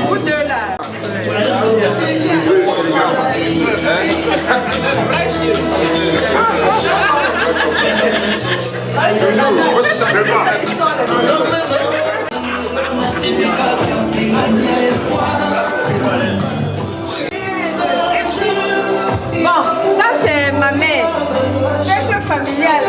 Vous deux là. Bon, ça c'est ma mère. C'est que familial.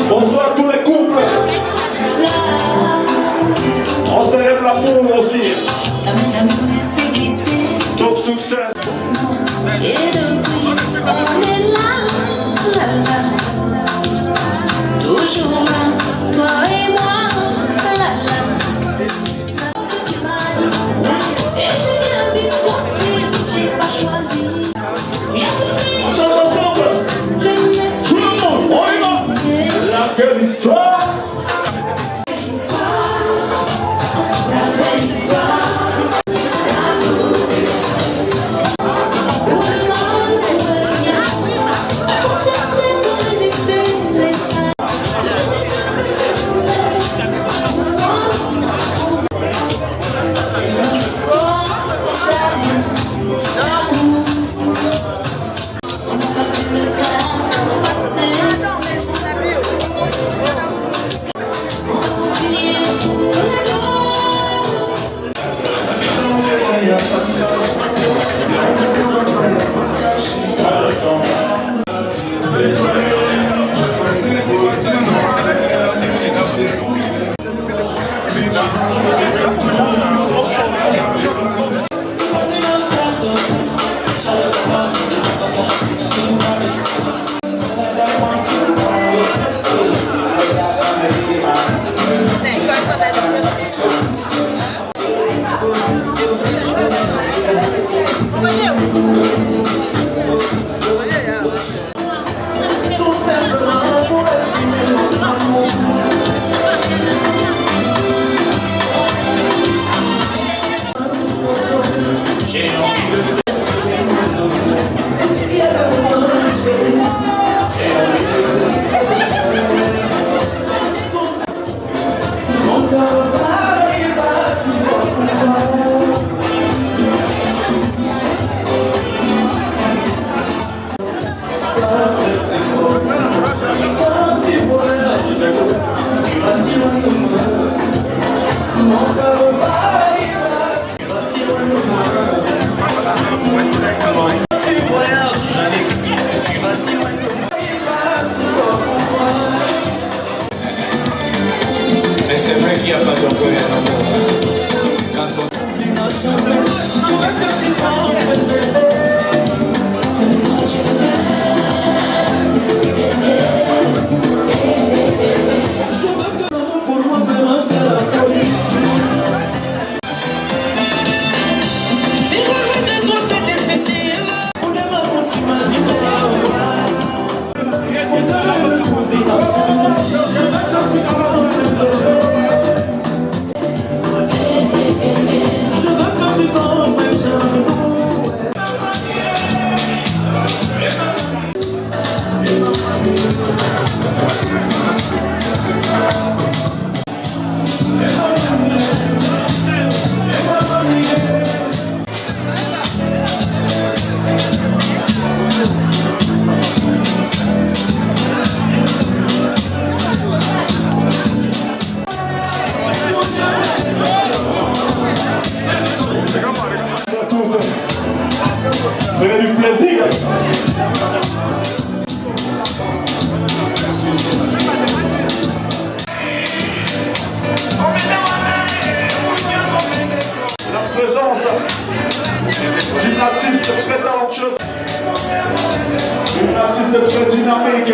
Bonsoir tous les couples. On célèbre l'amour aussi. Donc succès. Et depuis, on est là, toujours là, toi et moi, et j'ai bien vite compris, j'ai pas choisi. On chante ensemble. Tout le monde, on y va. La belle histoire. Mais c'est vrai qu'il n'y a pas d'orgueil en amour. Quand on... de très dynamique.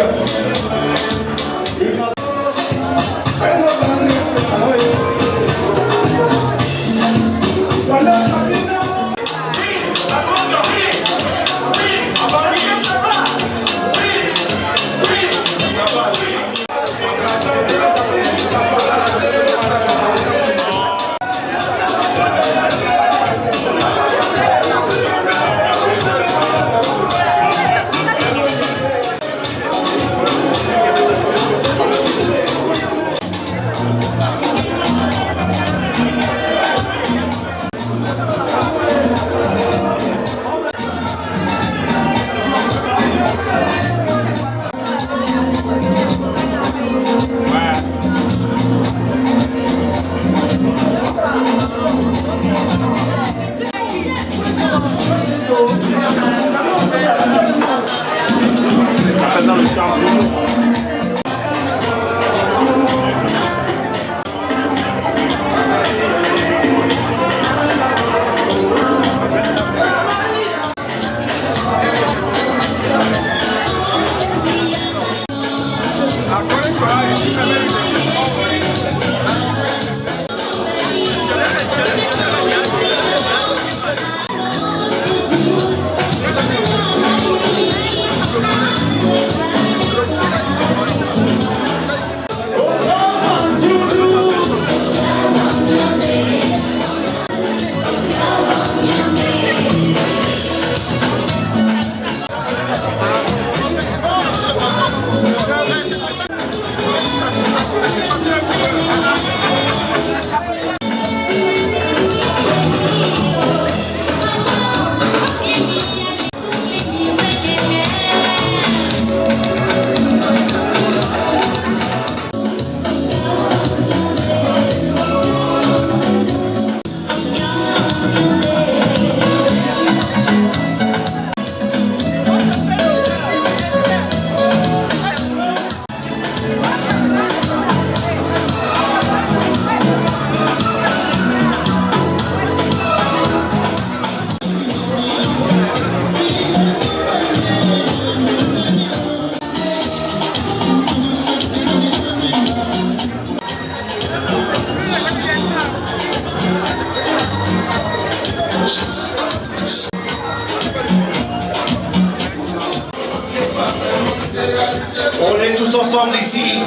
On est tous ensemble ici.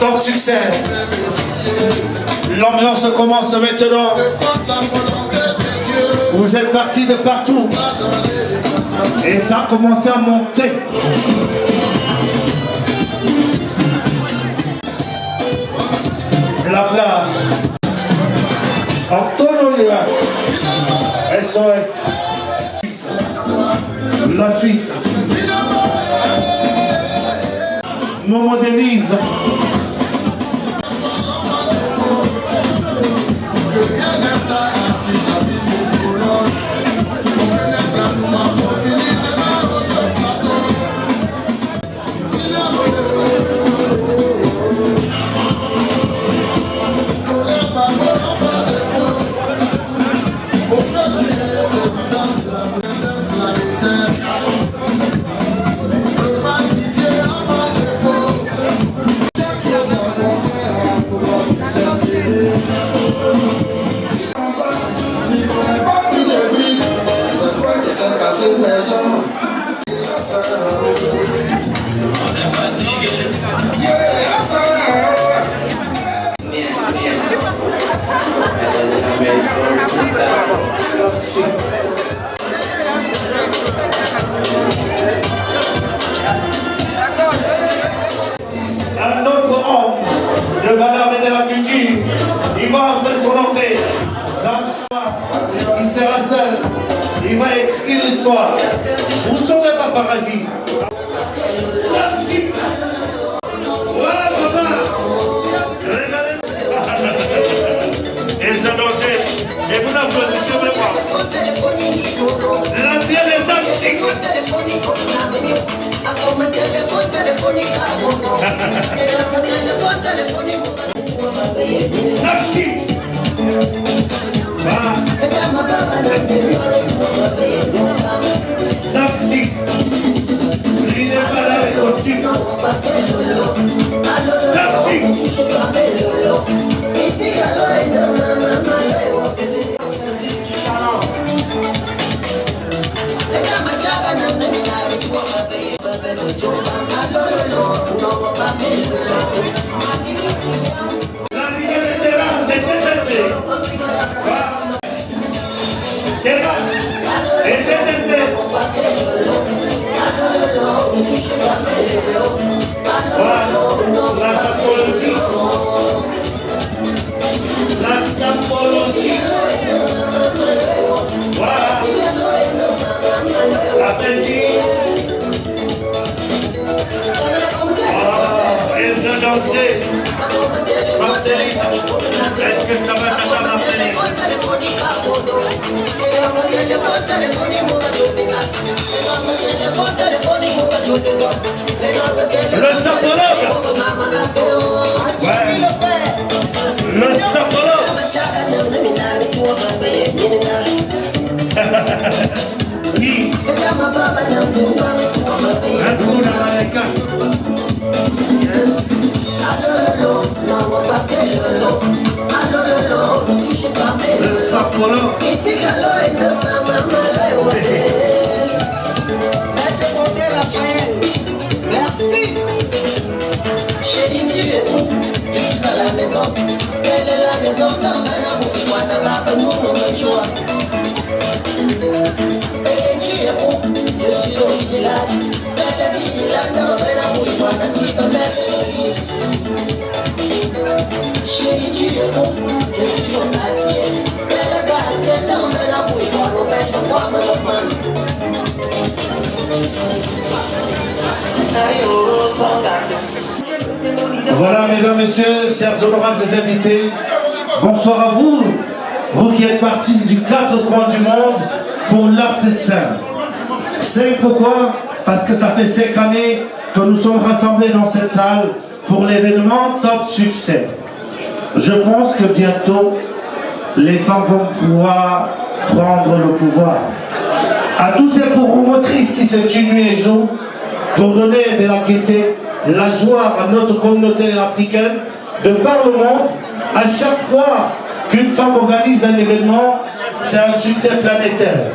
Top succès. L'ambiance commence maintenant. Vous êtes partis de partout. Et ça a commencé à monter. Blabla. Antonio SOS. La Suisse. Momo Denise. Un autre homme de valeur et de la culture, il va faire son entrée. Il sera seul, il va écrire l'histoire. Où sont les paparazzi? Voilà, papa. Regardez. Et ça dansait. Et vous n'applaudissez même pas. L'entier des hommes chics. Sapsi. Sapsi. Sarchi. La rivière de terrasse, c'est détesté. Terrasse, c'est détesté. Voilà, la sapologie. La sapologie. Voilà. La Belgique. Ils ont dansé. Marceline, est-ce que ça va t'attendre, Marceline? Le sapologue. Ouais. Le sapologue. Qui? Hakuna Malaika. Le sapologue. Merci. Chérie, tu es où? Je suis à la maison. Quelle est la maison? Non, mais là, vous pouvez pas nous choix. Et tu es où? Je suis au village. Belle village, non, mais là, vous pouvez pas chérie, tu es où? Je suis au quartier. Belle quartier, non, mais là, vous pouvez pas me Voilà, mesdames, messieurs, chers honorables invités, bonsoir à vous, vous qui êtes partis du 4 coins du monde pour l'Arte Saint. C'est pourquoi? Parce que ça fait 5 années que nous sommes rassemblés dans cette salle pour l'événement Top Succès. Je pense que bientôt, les femmes vont pouvoir prendre le pouvoir. À tous ces promotrices qui se tuent nuit et jour pour donner de la gaieté, la joie à notre communauté africaine de par le monde, à chaque fois qu'une femme organise un événement, c'est un succès planétaire.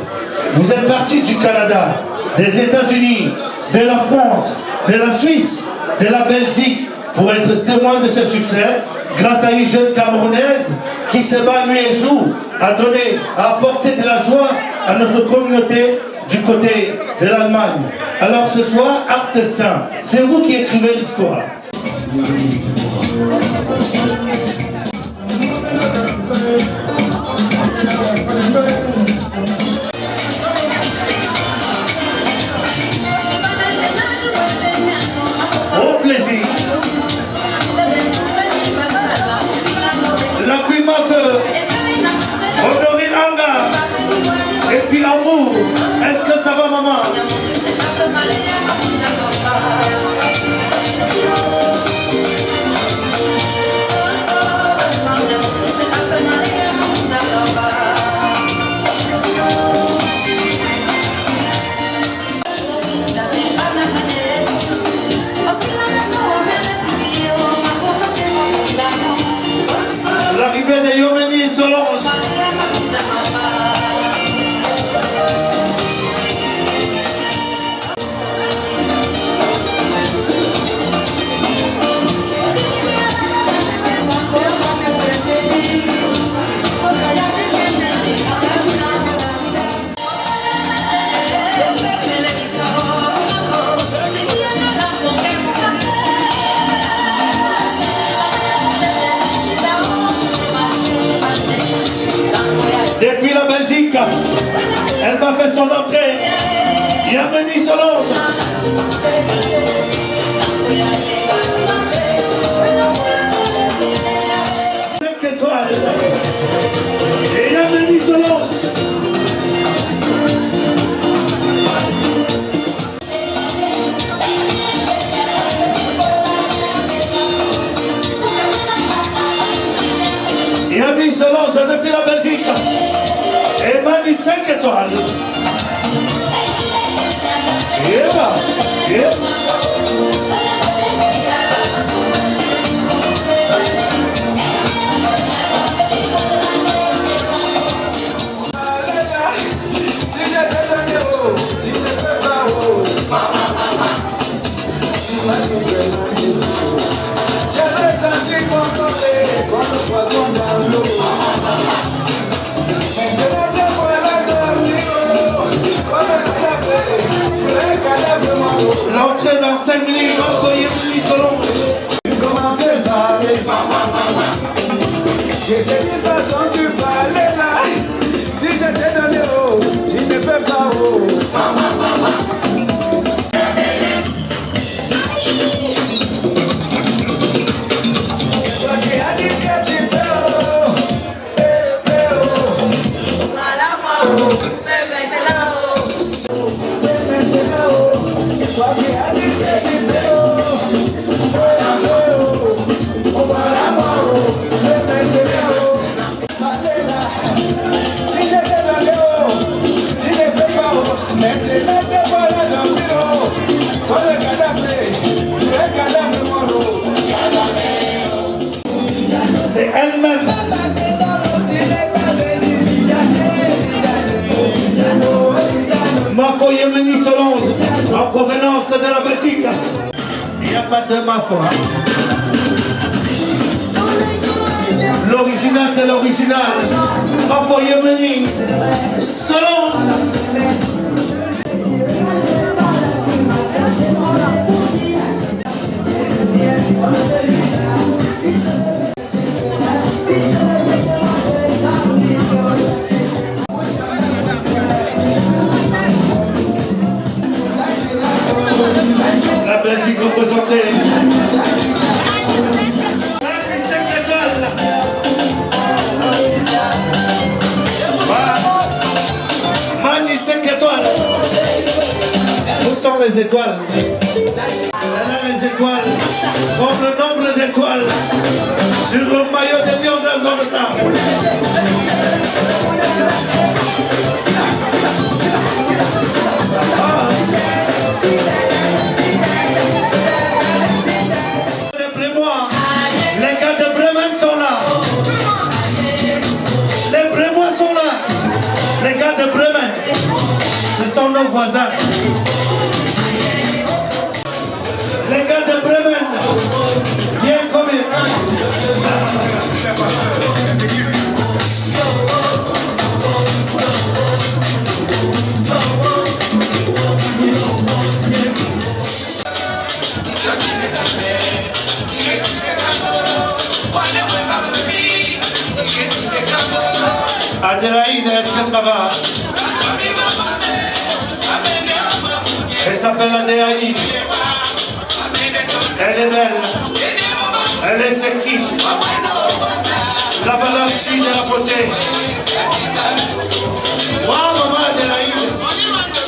Vous êtes partis du Canada, des États-Unis, de la France, de la Suisse, de la Belgique, pour être témoin de ce succès, grâce à une jeune Camerounaise qui se bat nuit et jour à donner, à apporter de la joie à notre communauté du côté de l'Allemagne. Alors ce soir, Arte Saint, c'est vous qui écrivez l'histoire. Au plaisir. La Queen Mafeu, Honorine Anga, et puis l'amour. Est-ce que ça va, maman? L'arrivée de Yomeni et Solange. Depuis la Belgique, elle va faire son entrée. Yomeni Solange. 5 étoiles. Et Yomeni Solange. Yomeni Solange depuis la Belgique. Et Mani 5 étoiles. Et là, J'avais senti mon côté comme le poisson dans l'eau. Maintenant, te voilà dormir comme un cadavre mort. L'entrée dans 5 minutes, envoyez Mini Solange. Commencez par parler. Je te dis façon tu parlais là. Si je t'ai donné haut, tu ne peux pas haut. C'est toi qui as dit que tu peux haut. Voilà moi, mais maintenant. C'est toi qui as dit que tu peux haut. C'est elle-même. Mafo Yemeni Solange, en provenance de la Belgique. Il n'y a pas de Mafo. Hein? L'original, c'est l'original. Mafo Yemeni Solange. La Belgique représentée. Mani 5 étoiles. Où sont les étoiles? Elle a les étoiles, comme le nombre d'étoiles sur le maillot de Lyon dans le temps. Les gars de Bremen sont là. Les Brémois sont là. Les gars de Bremen, ce sont nos voisins. Les gars de Bremen, bien commis. Adélaïde, est-ce que ça va? Elle s'appelle Adélaïde. Elle est belle. Elle est sexy. La valeur sûre de la beauté. Waouh, maman Adélaïde.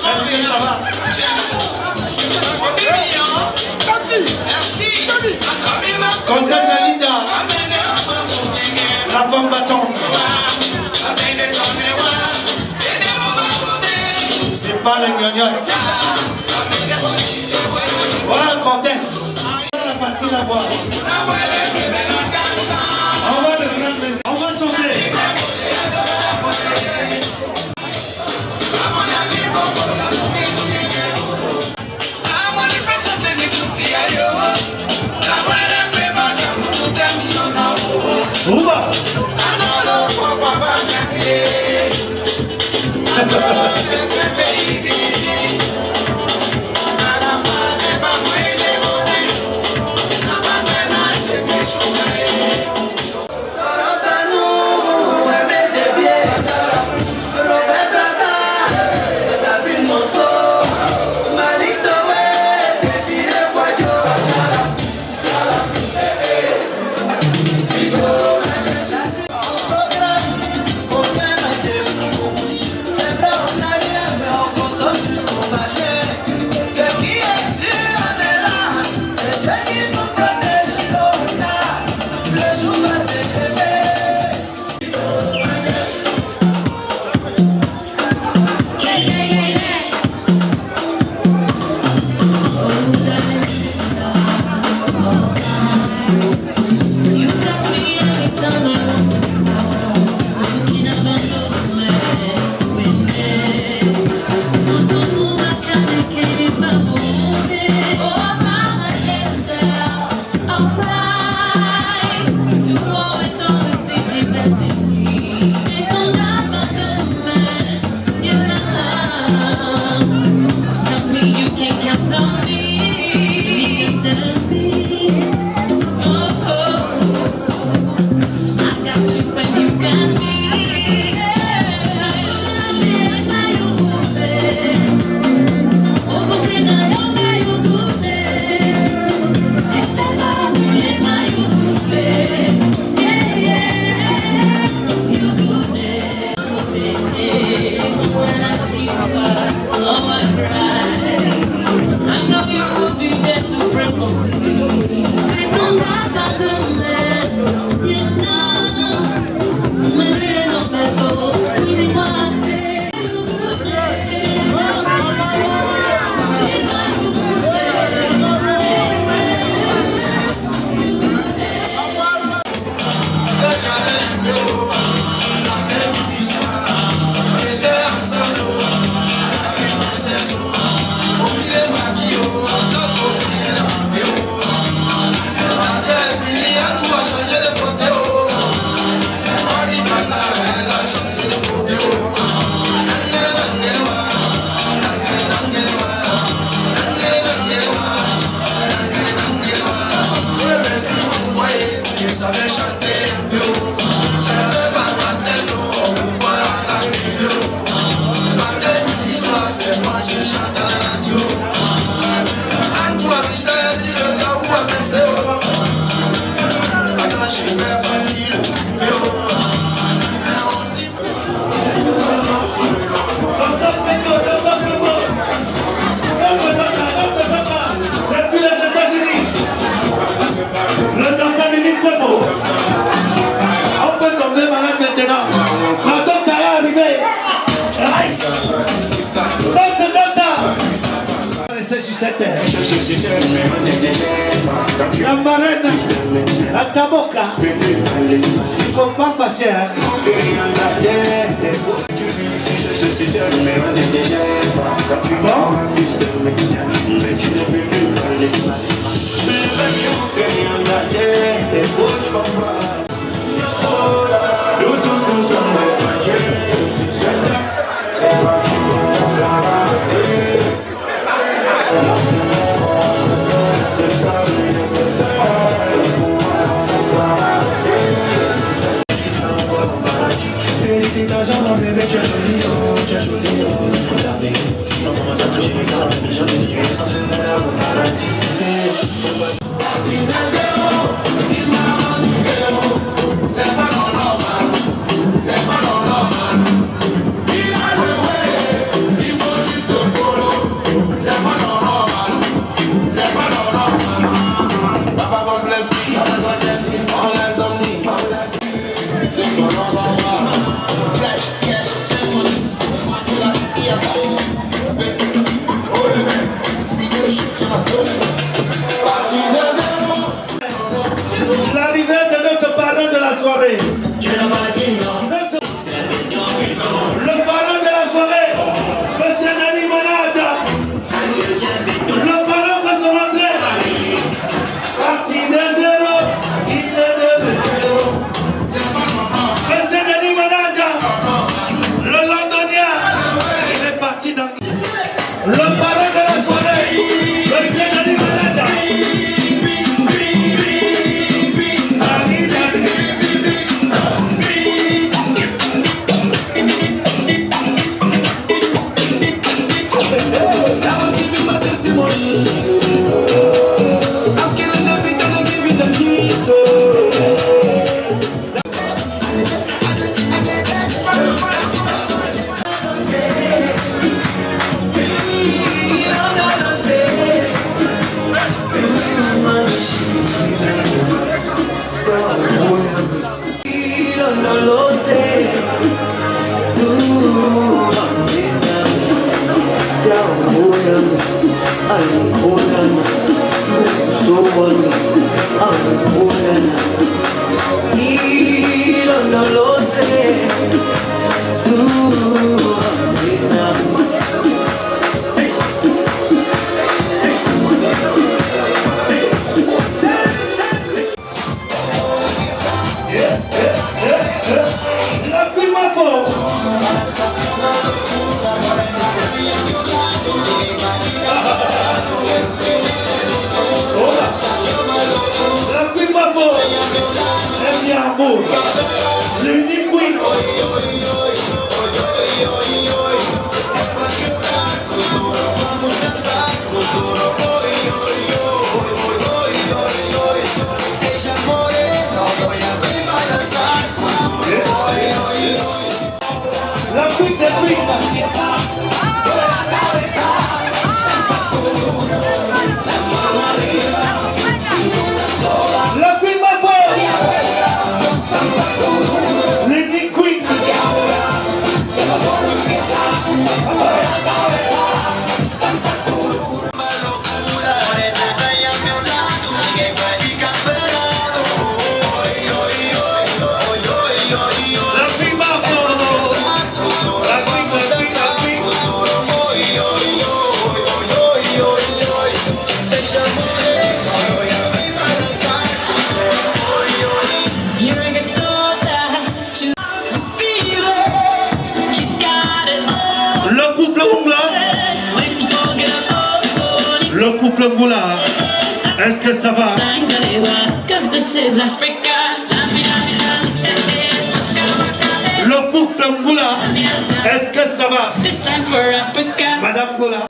Est-ce que ça va? Comtesse Linda. La femme battante. C'est pas les gnognottes. Voilà, comtesse. La partie la voix. On va le prendre. On va chanter. Ouba. La marraine, la taboka, il ne faut pas passer. L'arrivée de notre parrain de la soirée. Le parrain de la soirée, monsieur Denis Monadja. Le parrain fait son entrée. Parti de 0, il est de 0. Monsieur Denis Monadja, le londonien, il est parti dans le parrain de la soirée, monsieur Denis Monadja. Le couple Ngoula, est-ce que ça va? Le couple Ngoula, est-ce que ça va? Madame Ngoula,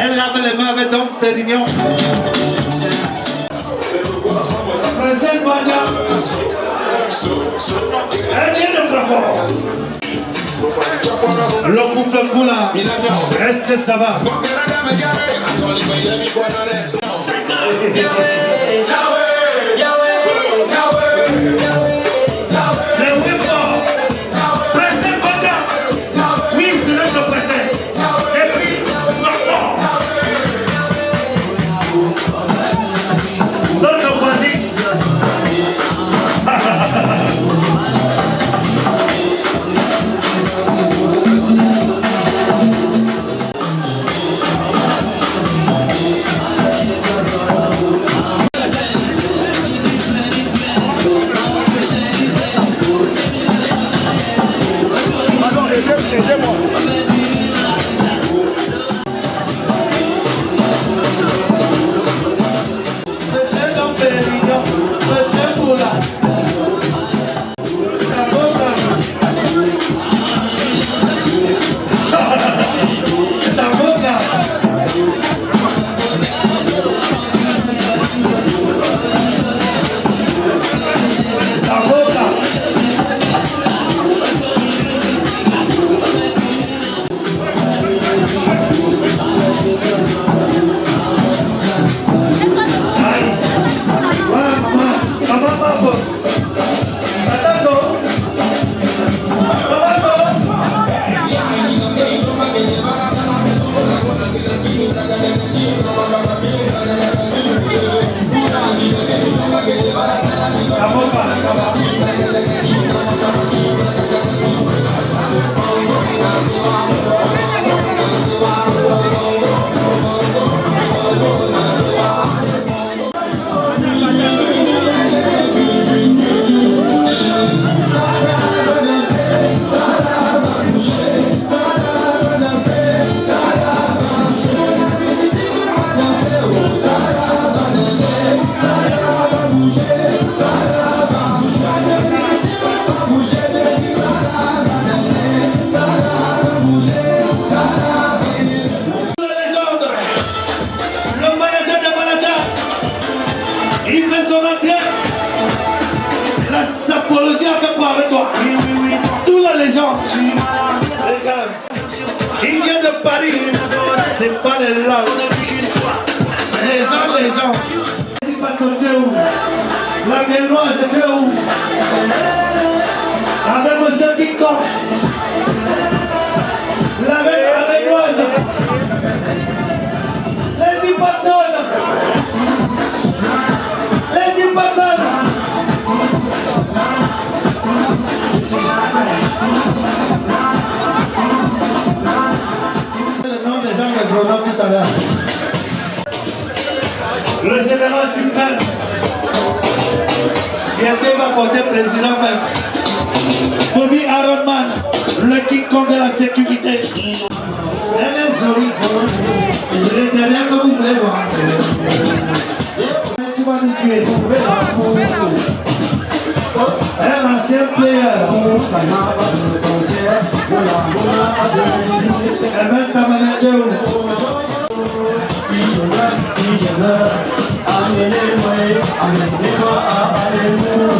elle lave les mains avec Dom Pérignon. Princesse Badja, elle vient de Bravo. Le couple Ngoula, est-ce que ça va? La sapologie a fait quoi avec toi? Tous les légendes. Regarde. Il vient de Paris. C'est pas les langues. Les gens. Il va t'ôter où? La mémoire, c'était où? Avec monsieur King Kong. La mémoire. Les 10 personnes. Les 10 personnes. Le nom des gens de Grenoble tout à l'heure. Le général suprême. Bientôt va porter président même. Bobby Aronman, le King Kong de la sécurité. Elle est jolie. C'est le dernier que vous voulez voir. Tu vas nous tuer. Un ancien player. Et même ta manager. Si je meurs, amenez-moi à Alléluia.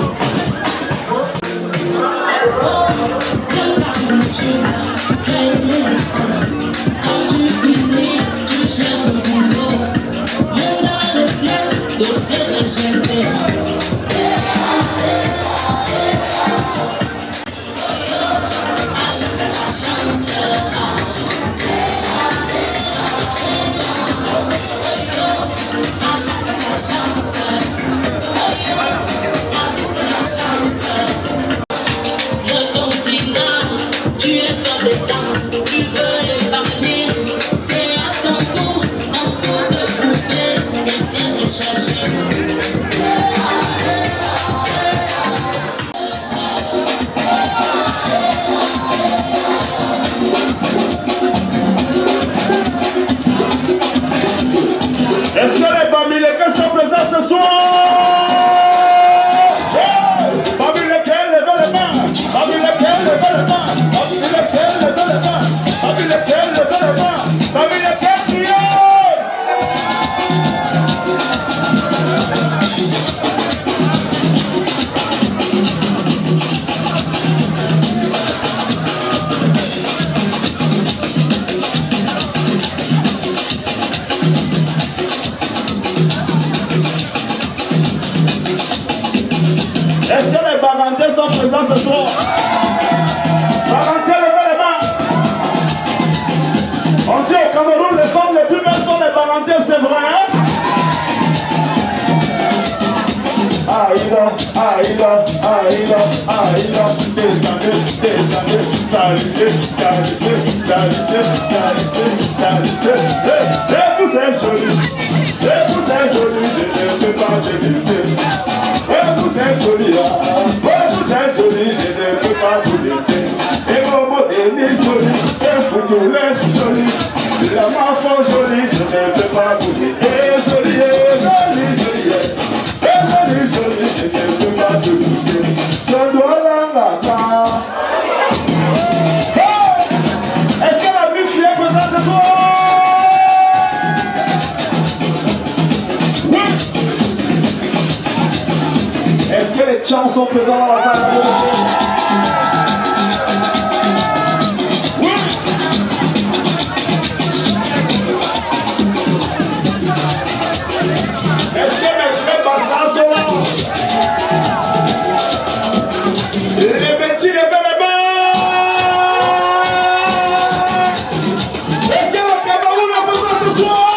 Est-ce que les Bamilekés sont présents ce soir? Bamilekés, levez les mains. Bamilekés, levez les mains. Bamilekés, levez les mains. Bamilekés, levez les mains. Bamilekés, criez. Est-ce que les Bagantés sont présents ce soir? Bagantés, levez les mains. On dit au Cameroun, les femmes les plus belles sont les Bagantés, c'est vrai, hein? Aïda, descendez, salissez. Et vous êtes jolis, je ne peux pas te laisser. Vous êtes jolis, je ne peux pas vous laisser. Et vos modèles est joli, et vous tous les jolis. La main fort jolie, je ne peux pas vous laisser. Jolie, je ne peux pas te laisser. Je dois l'engagement. Est-ce que la mif est présente ce soir? Est-ce que les chants sont présents dans la salle? Oui. Est-ce que mes frères Bassas sont là? Les petits, les belles mains. Est-ce que le Cameroun est présent ce soir?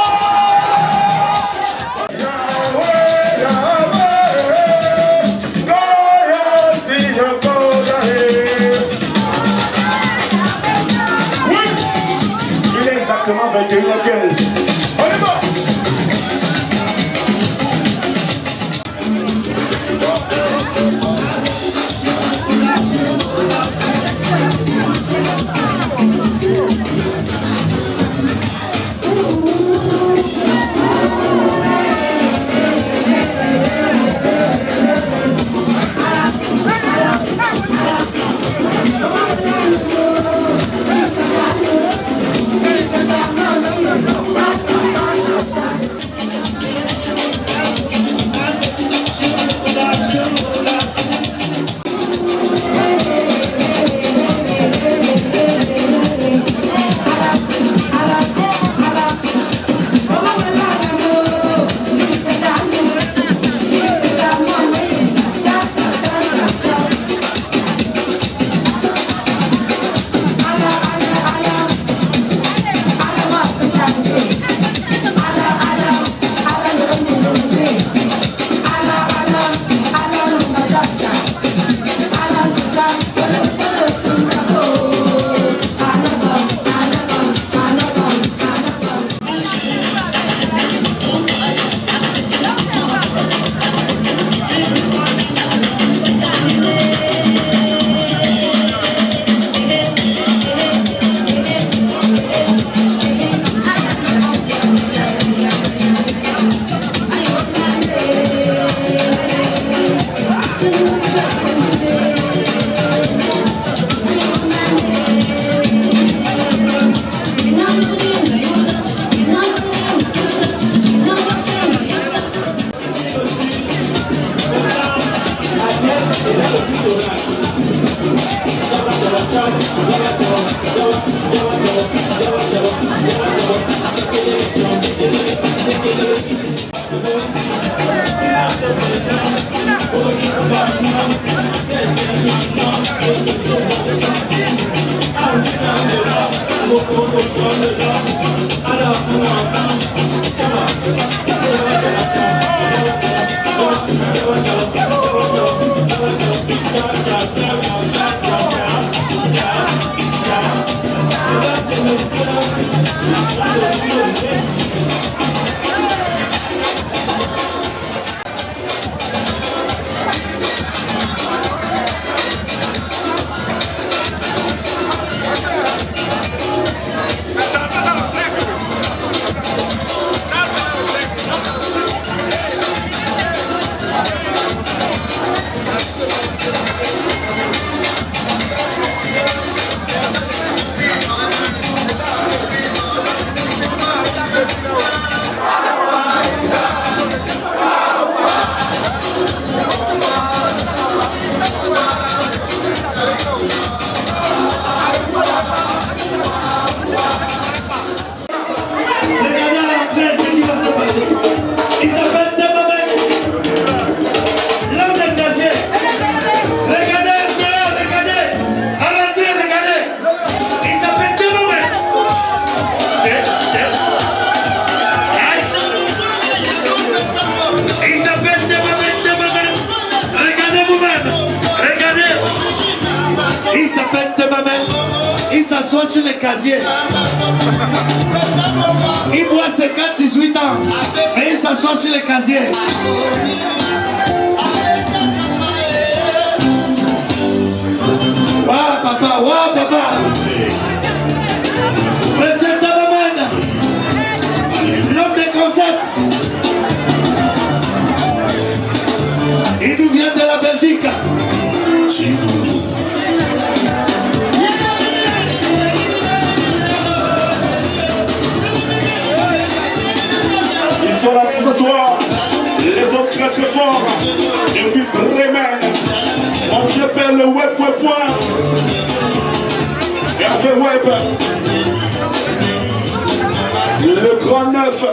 Il s'assoit sur les casiers. Il boit 50-18 ans. Et il s'assoit sur les casiers. Waouh papa, waouh papa. Monsieur Tabaman, l'homme des concepts. Il nous vient de la Belgique. Ils sont là pour ce soir, les hommes très très forts, depuis Bremen, on s'appelle le web point, Hervé Web, le grand neuf.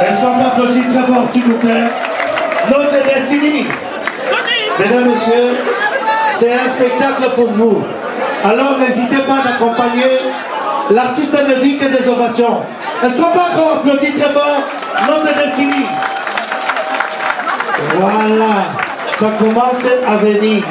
Est-ce qu'on peut applaudir très fort, s'il vous plaît? Notre Destiny. Mesdames, Messieurs, c'est un spectacle pour vous. Alors n'hésitez pas d'accompagner l'artiste ne vit que des ovations. Est-ce qu'on peut encore applaudir très fort Notre Destiny? Voilà, ça commence à venir.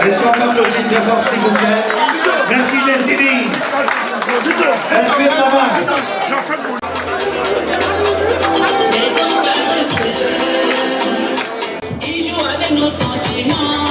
Est-ce qu'on peut applaudir très fort, s'il vous plaît? Merci, Destiny. Est-ce que ça va? Il joue avec nos sentiments.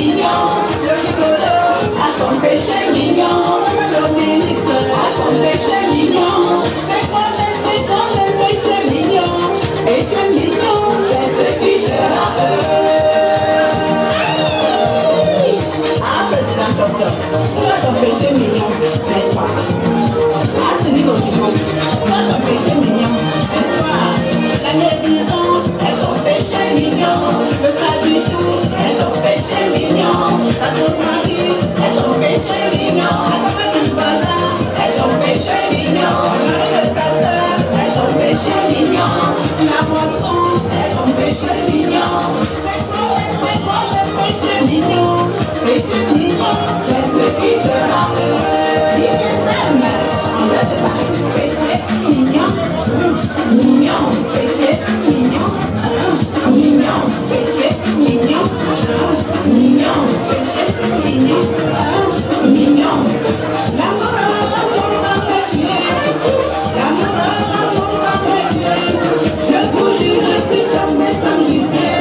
mignon, le rigolo à son péché mignon, l'obéisseur à son péché mignon. C'est quand même péché mignon, péché mignon, c'est ce qui te rend heureux. Ah, président docteur, toi ton péché mignon, n'est-ce pas? Ah, ce niveau du monde, toi ton péché mignon, n'est-ce pas? La médisance est ton péché mignon, le salut tout est ton péché mignon, ta gourmandise est ton péché mignon, la femme du voisin est ton péché mignon, le de ta soeur est ton péché mignon, la boisson est ton péché mignon. C'est quoi le péché mignon? Péché mignon, c'est ce qui te rend heureux. Dis que ça, mais on ne te pas. Péché mignon, mignon, péché mignon, mignon, péché mignon, mignon, péché mignon, mignon. L'amour va me tuer, l'amour va me tuer. Je vous jure, je suis tombé sans glisser.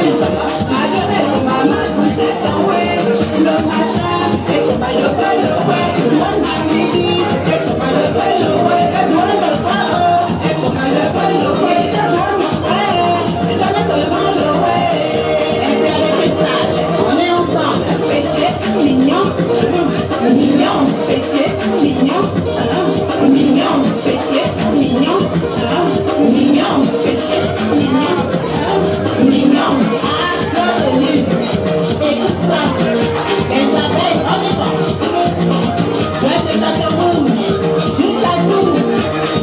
Ma jeunesse m'a mal goûté sans way. Le matin, et c'est pas je fais le way. Mon après-midi, et c'est pas je fais le way. Et moi le soir, et c'est pas je fais le way. Et moi mon frère, et j'en ai seulement le way. Et faire des cristals, on est ensemble. Péché mignon, mignon, péché mignon, mignon, péché mignon, mignon, péché mignon, mignon. Adore-le. Écoute ça, les abeilles, on est bon. Faites de château rouge, juste à tout.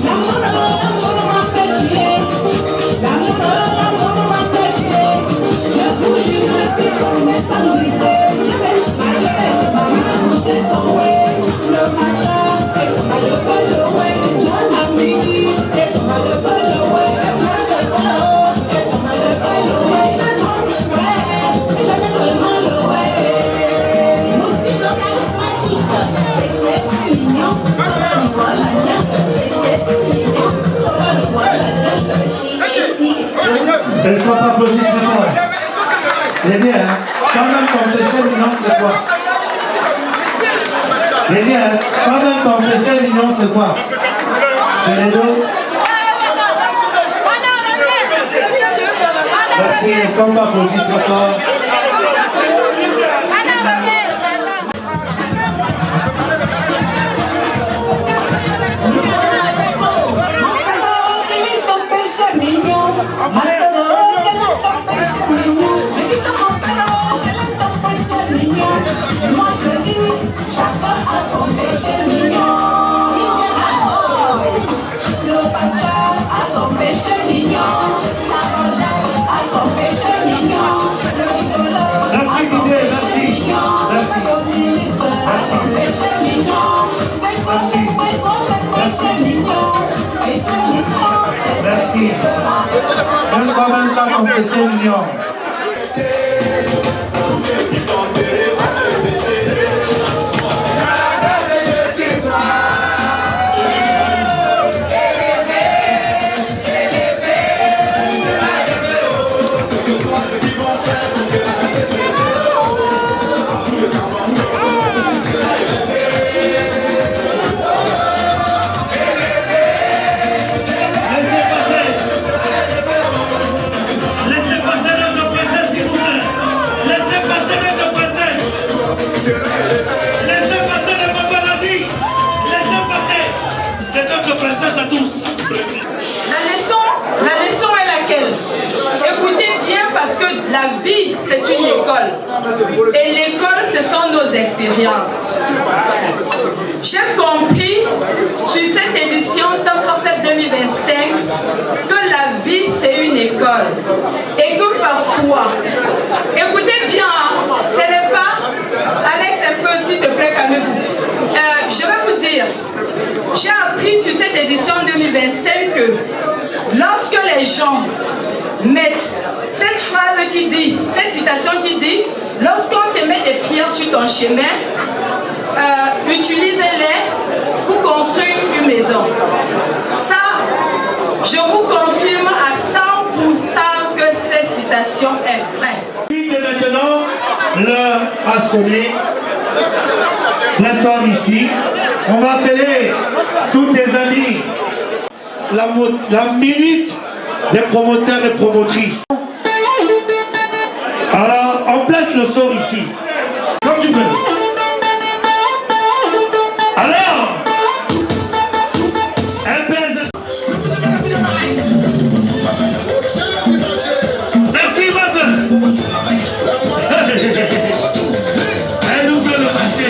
L'amour va me tuer. L'amour va me tuer. Je vous jure, je suis tombé sans glisser. Ma jeunesse m'a mal goûté son way. Le matin, et c'est pas le feu le way. Mon après-midi, et c'est pas le feu le way. Et moi le soir, et c'est pas le feu le way. Et moi mon frère, et j'en ai seulement le way. Moustique charismatique, péché mignon, sauveur du bois la mienne. Péché mignon, sauveur du bois la mienne. Laisse-moi pas applaudir, c'est moi. Les gars, hein, quand même ton péché mignon, c'est quoi? Les gars, hein, quand même ton péché mignon, c'est quoi? C'est les deux? Merci, est-ce qu'on peut applaudir très fort? Moi je dis, chacun a son péché mignon. Le pasteur a son péché mignon. La bordelle a son péché mignon. Le rigolo a Merci, son Didier, péché merci. mignon. Merci. Le ministre a son péché mignon. C'est quoi le péché mignon? Péché mignon, c'est Merci. Donne quand même pas ton péché mignon. Laissez passer notre princesse, s'il vous plaît. Laissez passer notre princesse. Laissez passer le paparazzi. Laissez passer. C'est notre princesse à tous. La leçon est laquelle? Écoutez bien parce que la vie c'est une école. Et l'école ce sont nos expériences. J'ai compris sur cette édition Top Success 2025 que la vie c'est une école. Et que parfois, écoutez bien, ce n'est pas, Alex un peu s'il te plaît, calmez-vous. Je vais vous dire, j'ai appris sur cette édition 2025 que lorsque les gens mettent cette phrase qui dit, cette citation qui dit, lorsqu'on te met des pierres sur ton chemin, utilisez-les pour construire une maison. Ça, je vous confirme à 100% que cette citation est vraie. Puis de maintenant, L'heure a sonné. L'instant ici. On va appeler tous tes amis. La minute des promoteurs et promotrices. Alors, on place le son ici. Comme tu veux. Alors, un peu. Merci, Robin. Elle ouvre le marché.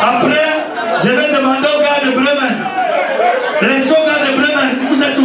Après, je vais demander au gars de Bremen. Les gars de Bremen, vous êtes où?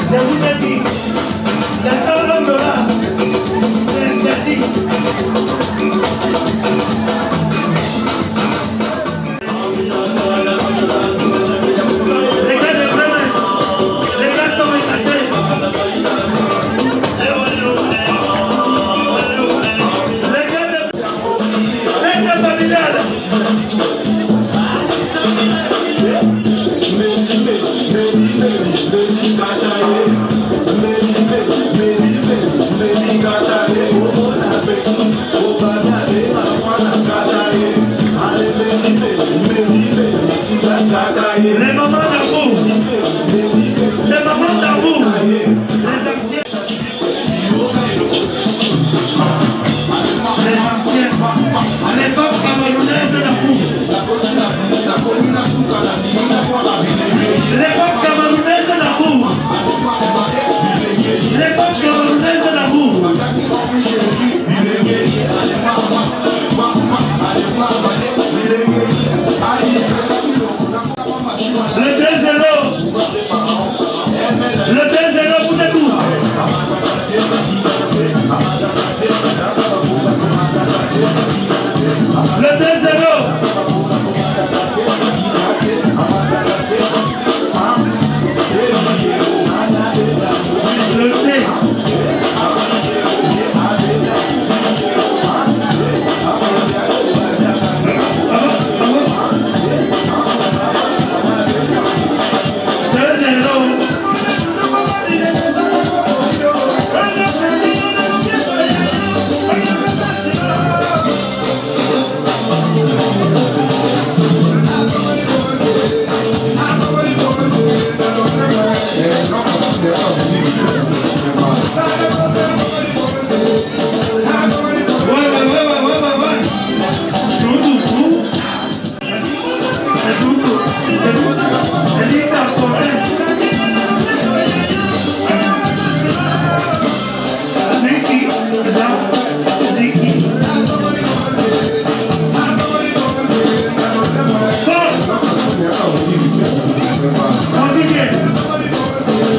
Je vous ai dit, la parole là, c'est interdit. Les gars de Bremen, les gars sont éclatés. Les gars de secte familiale. Les mamans d'amour, les mamans d'amour, les anciens, à l'époque camerounaise d'amour.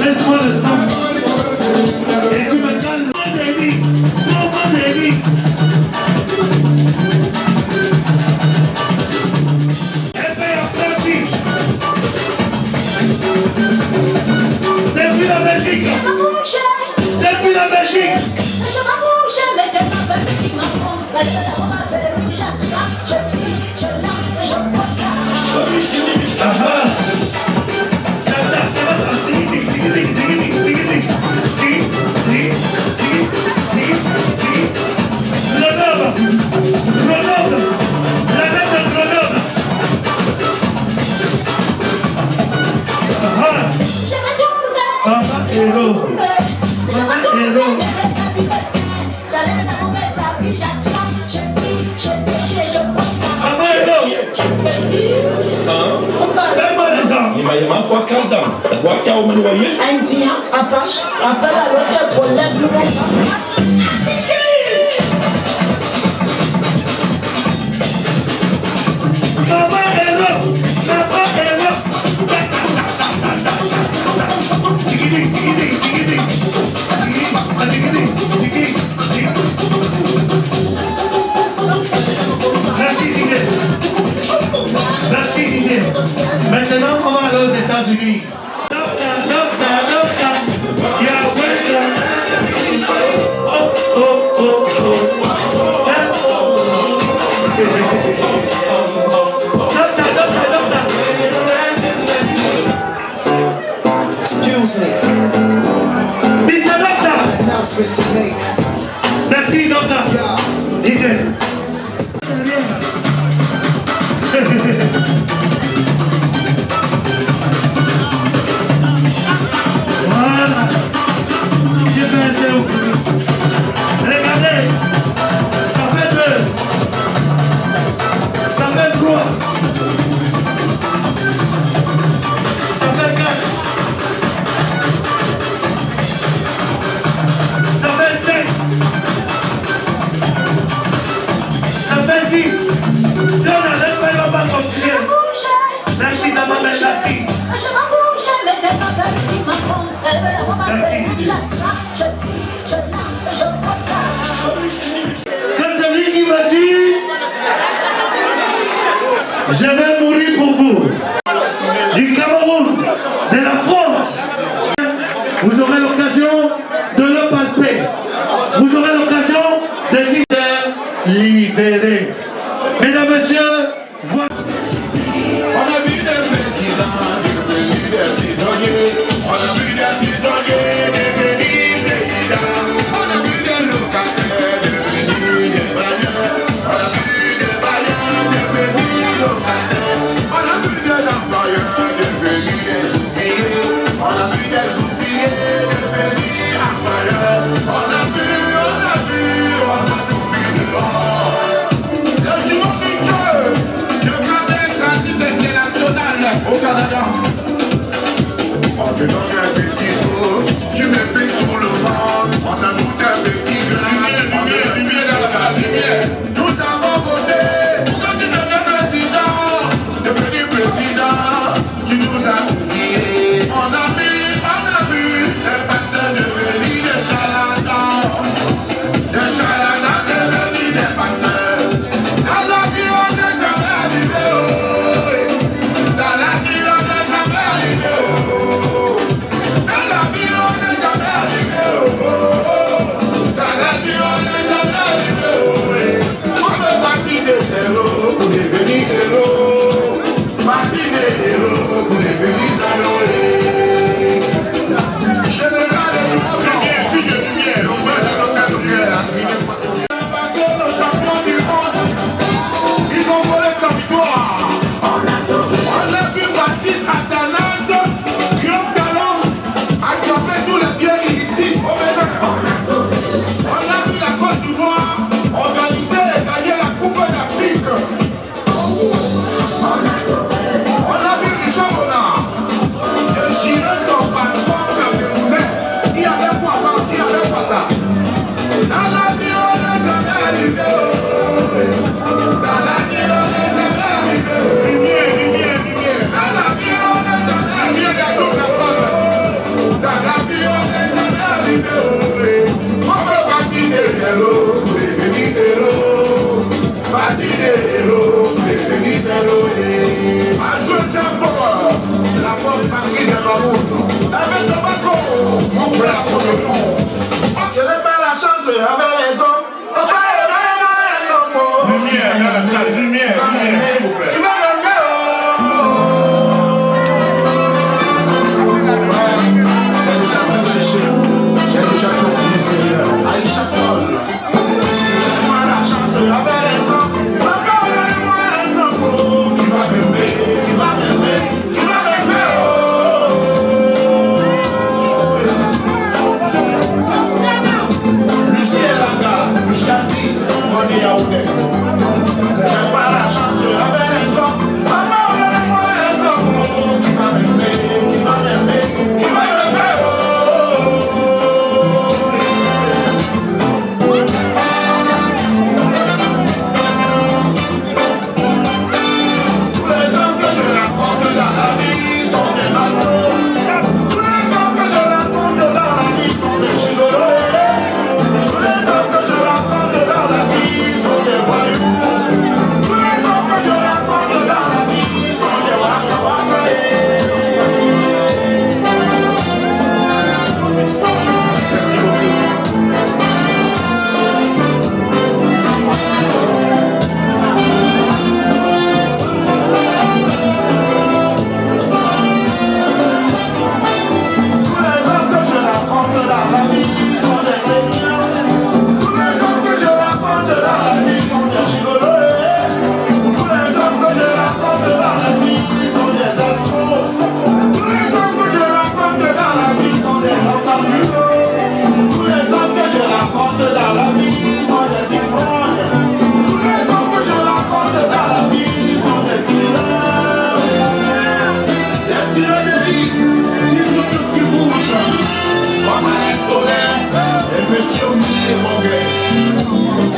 Laisse-moi le sang. Et tu me calmes. Non, David. Francis. Depuis la Belgique. Depuis la Belgique. Je m'approche, mais c'est pas peur qui m'apprend. La on m'appelle Richard, je tire, je lance et je vois ça. Indien, Apache, appelle à l'autre pour l'aide. Merci Didier. Maintenant, on va aller aux États-Unis. Excuse me. Mr. Doctor. Announcement to make. Merci, Docteur. DJ. Voilà. Je fais un zéro. Regardez. Ça fait 2. Ça fait 3. Ça fait 4. Ça fait 5. Ça fait 6. Si on n'arrête pas, on va continuer. Merci d'avoir merci. Je m'approche, mais c'est pas peur qui m'apprend. Merci Didier. Quand c'est lui qui m'a dit, je vais mourir pour vous. Du Cameroun, de la France. Vous aurez l'occasion de le palper. Vous aurez l'occasion de dire libéré. Mesdames, Messieurs, voilà. On a vu des présidents devenir des prisonniers. On a vu des prisonniers devenir présidents. On a vu des locataires devenir des bailleurs. On a vu des bailleurs devenir locataires. On a vu des employeurs devenir des ouvriers. On a vu des ouvriers devenir pays, tu sais tout ce qui bouge. Comme un tonnerre, et monsieur Mouillé Monguet.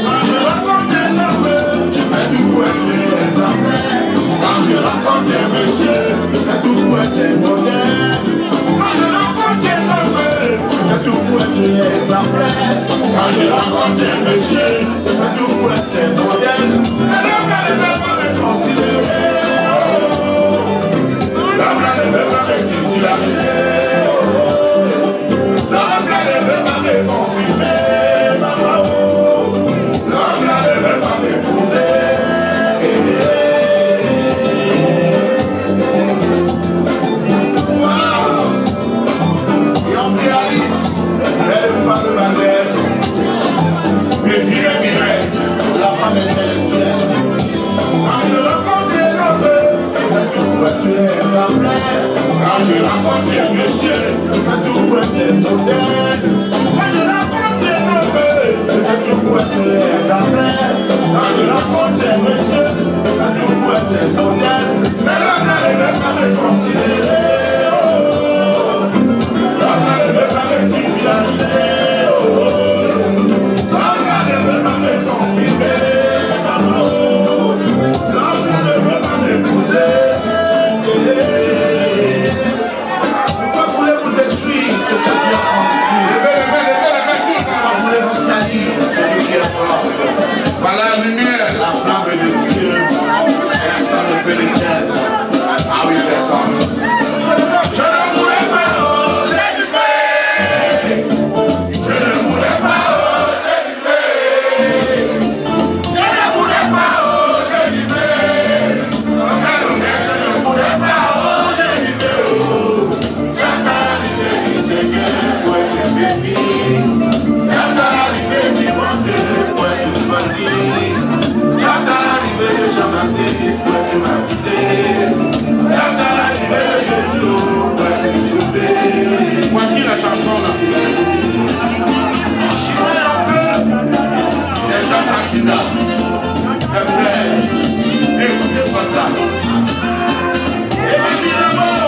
Quand je raconte un homme, je fais du poète exemplaire. Quand je raconte un monsieur, je fais du poète moderne. Quand je raconte un homme, je fais du poète exemplaire. Quand je raconte un monsieur, je fais du poète moderne. Mais l'homme ne veut pas me considérer. L'homme ne veut pas me titulariser. L'homme ne veut pas me confirmer. L'homme ne veut pas m'épouser. La femme est intellectuelle. Quand je raconte l'autre, tout pour être exemplaire. Quand je raconte un monsieur, tout pour être moderne. Quand je raconte l'autre, tout pour être exemplaire. Quand je raconte un monsieur, tout pour être moderne. Mais l'homme ne veut pas me considérer. L'homme ne veut pas me titulariser. Pourquoi voulez-vous détruire ce que Dieu a construit? Pourquoi voulez-vous salir celui qui est fort? Par la lumière, la flamme de Dieu, et un sang de Bélétel. Ah oui, personne. Je ne voulais pas, oh, j'ai du pain. Je ne voulais pas, oh, j'ai du pain. Je ne voulais pas, oh, j'ai du pain. Je ne voulais pas, oh, j'ai du pain. J'attends l'arrivée du Seigneur pour être béni. J'attends l'arrivée du bon Dieu pour être choisi. J'attends l'arrivée de Jean-Baptiste pour être baptisé. J'attends l'arrivée de Jésus pour être sauvé. Voici la chanson là. Les gens candidats, les frères, écoutez-moi ça. Évidemment,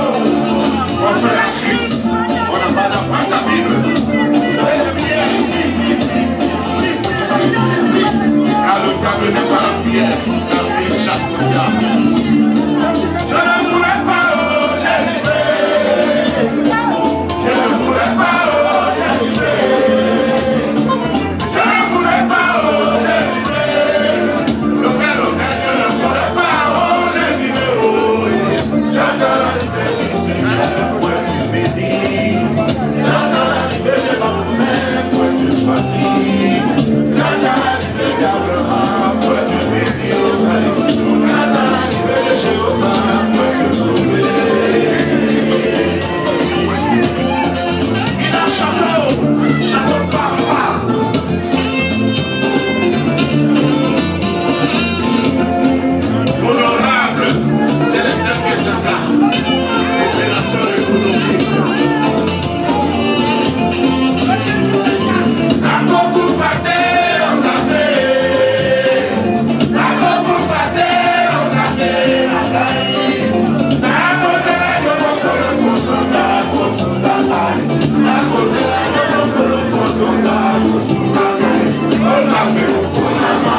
on fait la Christ, on n'a pas d'apprendre la Bible. Car le diable n'est pas la prière, la vie chaque diable. Je ne voulais pas, oh, j'ai livré. Je ne voulais pas, oh, j'ai livré. Je ne voulais pas, oh, j'ai livré. Le père, je ne voulais pas, oh, j'ai livré. J'attends l'arrivée du Seigneur pour être béni. J'attends l'arrivée de l'homme pour être choisi. J'attends l'arrivée d'Abraham pour être béni. J'attends l'arrivée de Jéhovah pour être sauvé. Il a chapeau, chapeau papa. Honorable Célestin Ketchaka, opérateur économique. La coco faté, on s'appelle. La coco faté, on s'appelle. La cause de la coco, le cousonda, cousonda. La cause de la coco, le cousonda, cousonda. On s'appelle au Konama.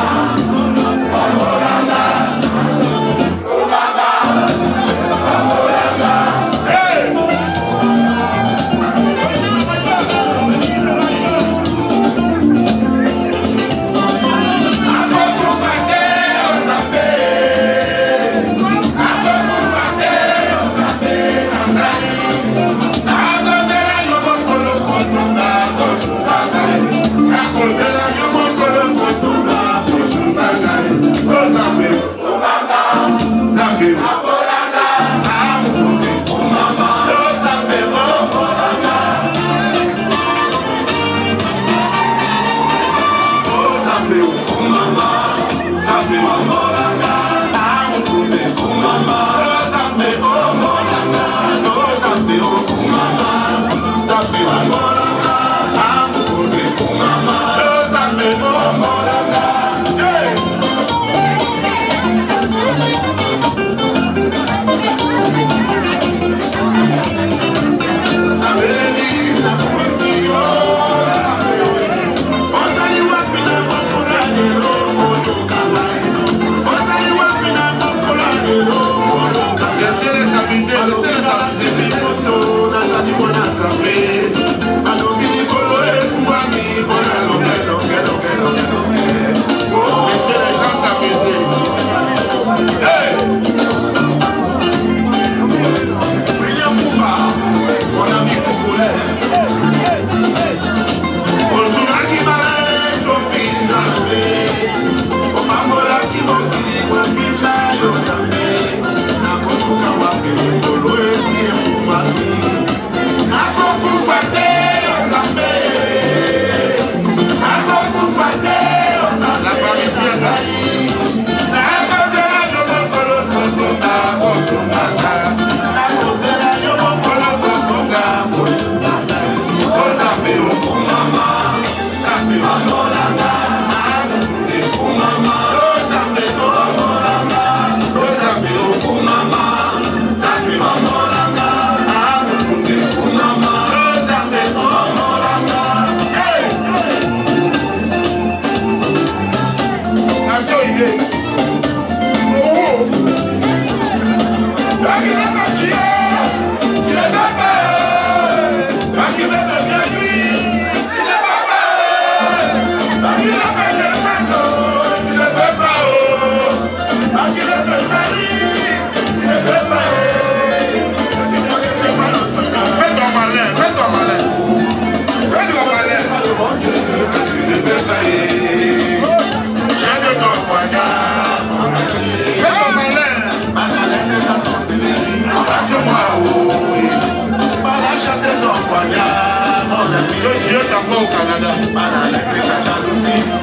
suis encore au Canada.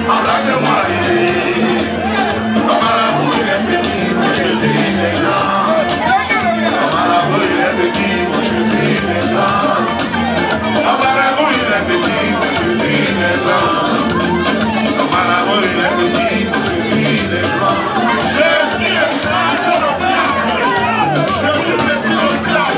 Embrassez-moi. Marabout, il est petit, mon Jésus, il est grand. Marabout, il est petit, mon Jésus, il est grand. Marabout, il est petit, mon Jésus, il est grand. Marabout, il est petit, mon Jésus, il est grand. Jésus est grand sur le plat. Jésus est sur le plat.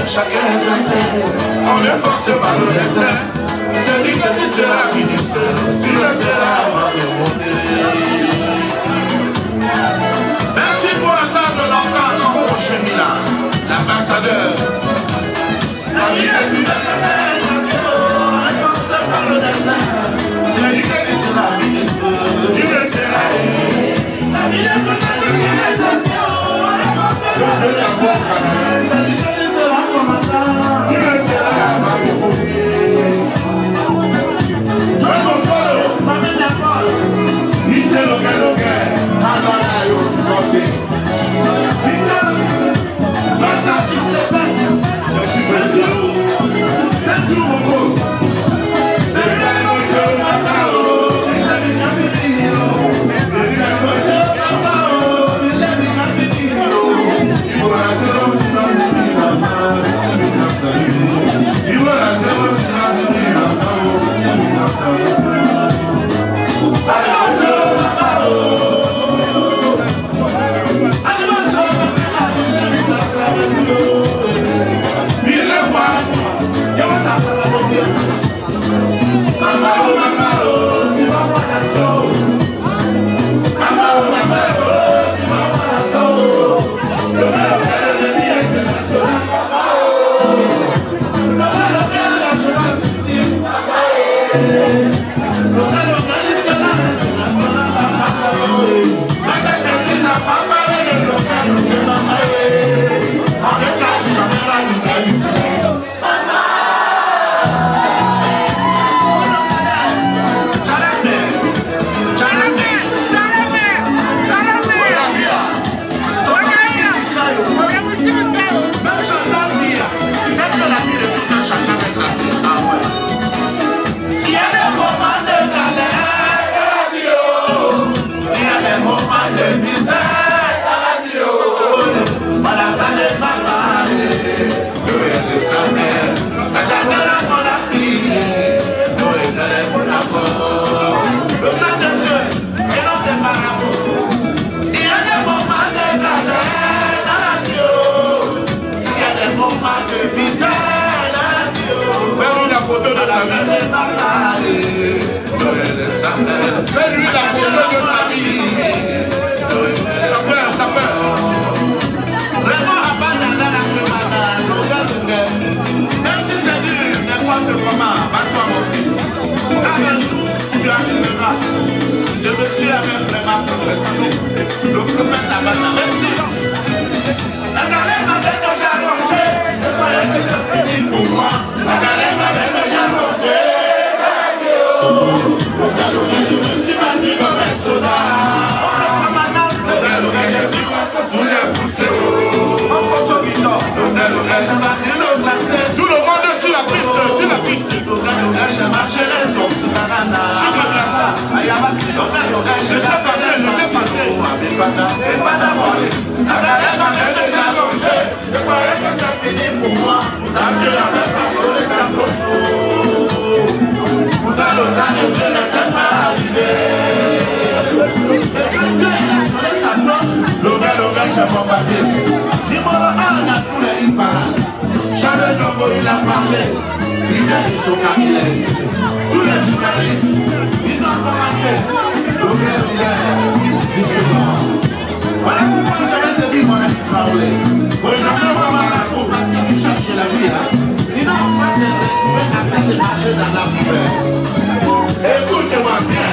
Chacun est placé, on est forcé par le destin. Celui que tu seras ministre, tu le seras avant de mourir. Merci pour attendre longtemps dans mon chemin, l'ambassadeur. La vie est plus de chacun est placé, on est forcé par le destin. Celui que tu seras ministre, tu le seras. La vie est plus de chacun est placé, on est forcé par le destin. Fais-lui la photo de sa vie. Ça peut. Même si c'est dur, n'importe comment, bats-toi mon fils. Car un jour, tu arriveras. Ce monsieur avait vraiment prophétisé. Le prophète Abana. Merci. La galère m'avait déjà rongé. Je croyais que c'est fini pour moi. La galère m'avait déjà rongé. Je me suis battu comme un soldat. Je voulais pousser haut. En François Victor, j'ai battu le glacé. Tout le monde sur la piste, sur la piste. J'ai marché les noms, c'est banana. Je sais passer, je sais passer. Et pas d'avoir la galère m'avait déjà allongé. Je croyais que ça finit pour moi. Dieu n'avait pas sonné sa cloche. Pourtant le dernier Dieu n'était pas arrivé. Et quand Dieu a sonné sa cloche, le j'ai bombardé. Numéro 1 a tous les lignes parades. Charles Dongo il a parlé. Il vient du Sokamilé. Tous les journalistes, ils ont commenté. Le vrai du second. Voilà pourquoi je vais te dire mon ami Traoré. Aujourd'hui, on va la trouver parce que tu cherches la vie. Sinon, on va te retrouver à faire des marchés dans la poubelle. Écoute-moi bien.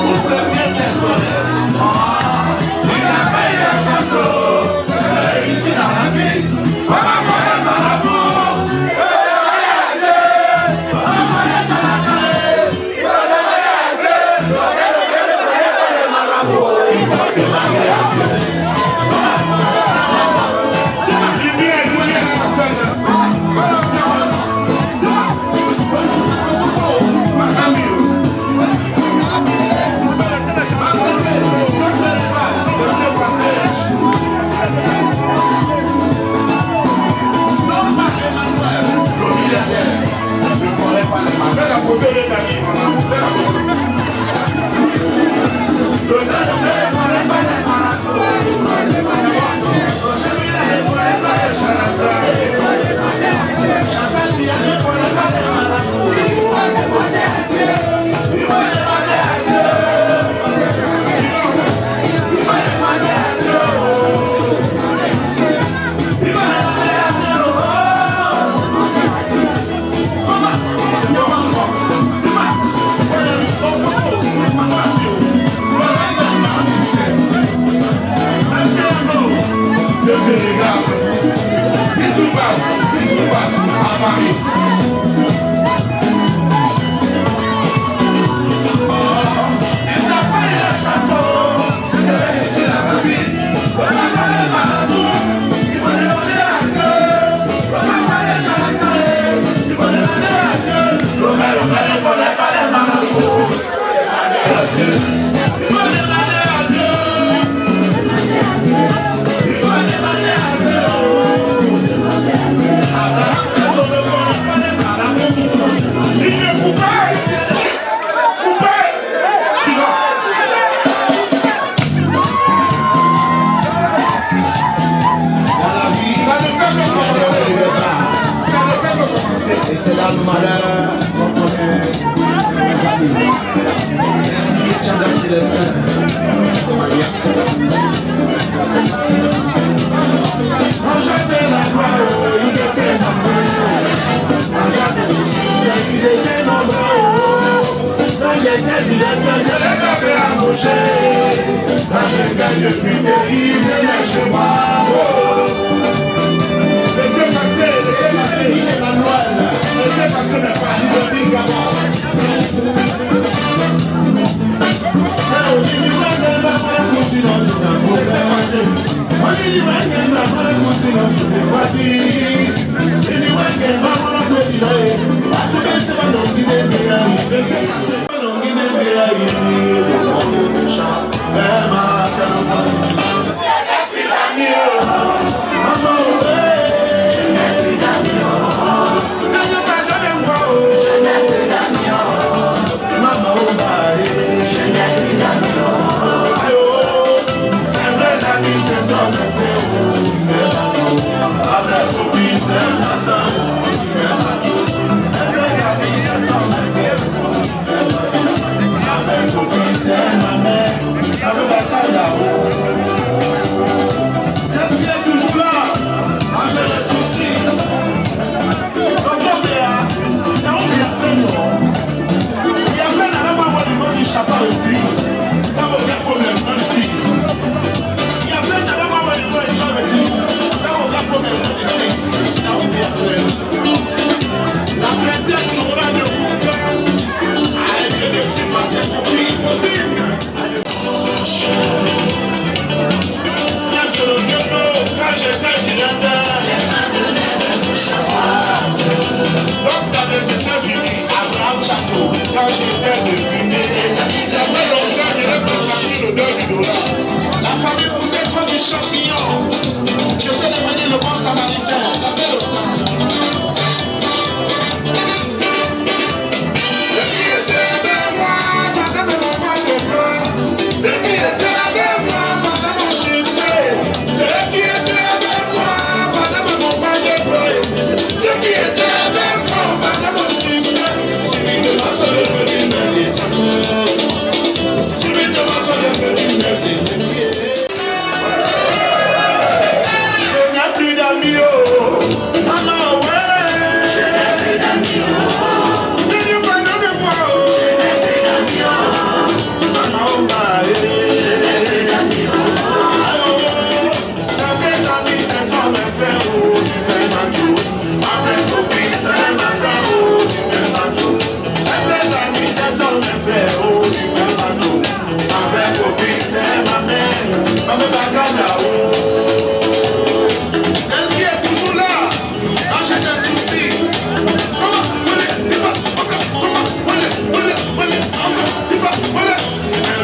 Vous prévenez les soleils. Il a payé la chanson. Ici dans la vie, on va mourir dans la boue. Avec château, quand j'étais deviné. Ça fait longtemps que j'ai ressenti l'odeur du dollar. La famille poussait comme du champignon. Je t'ai demandé le bon samaritain. Ça fait longtemps. Ce qui était avec moi pendant mes moments de gloire. Ce qui était avec moi pendant mon succès. Ce qui était avec moi pendant mes moments de gloire. Ce qui était avec moi pendant mon succès. Subitement sont devenus mes éternels. Subitement sont devenus mes ennemis. Je n'ai plus d'amis, oh. Maman, ouais. Je n'ai plus d'amis, oh. Seigneur, pardonne-moi, oh. Je n'ai plus d'amis, oh. Maman, oh, je n'ai plus d'amis, oh. Mes amis, ce sont mes frères, oh, du même atout. Mes copines, c'est ma soeur, oh, du même atout. Mes amis, ce sont mes frères, oh, du même atout. Mes copines, c'est ma mère, maman Bagana, oh. Celle qui est toujours là, quand j'ai des soucis. Comment,